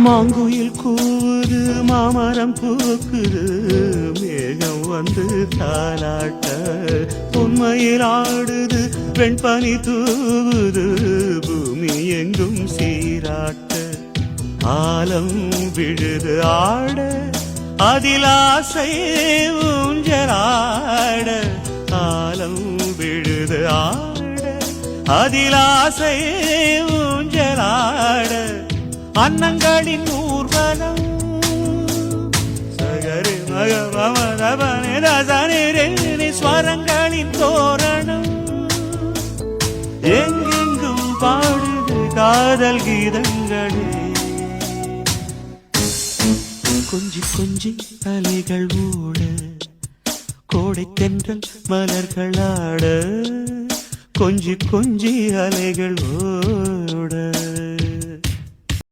மாங்குயில் கூவுது மாமரம் பூக்குது மேகம் வந்து தாலாட்ட உண்மையில் ஆடுது வெண்பனி தூவுது பூமி எங்கும் சீராட்ட ஆலம் விழுது ஆட அதில் ஆசை ஊஞ்சலாட ஆலம் விழுது ஆட அதில் ஆசை ஊஞ்சலாட அன்னங்களின் ஊர்வலம் சகரி மகமதபனி ஸ்வரங்களின் தோரணம் எங்கெங்கும் பாடுது காதல் கீதங்களே கொஞ்சி கொஞ்சி அலைகள் ஓட கோடை தென்றல் மலர்களாட கொஞ்சி கொஞ்சி அலைகள் ஓட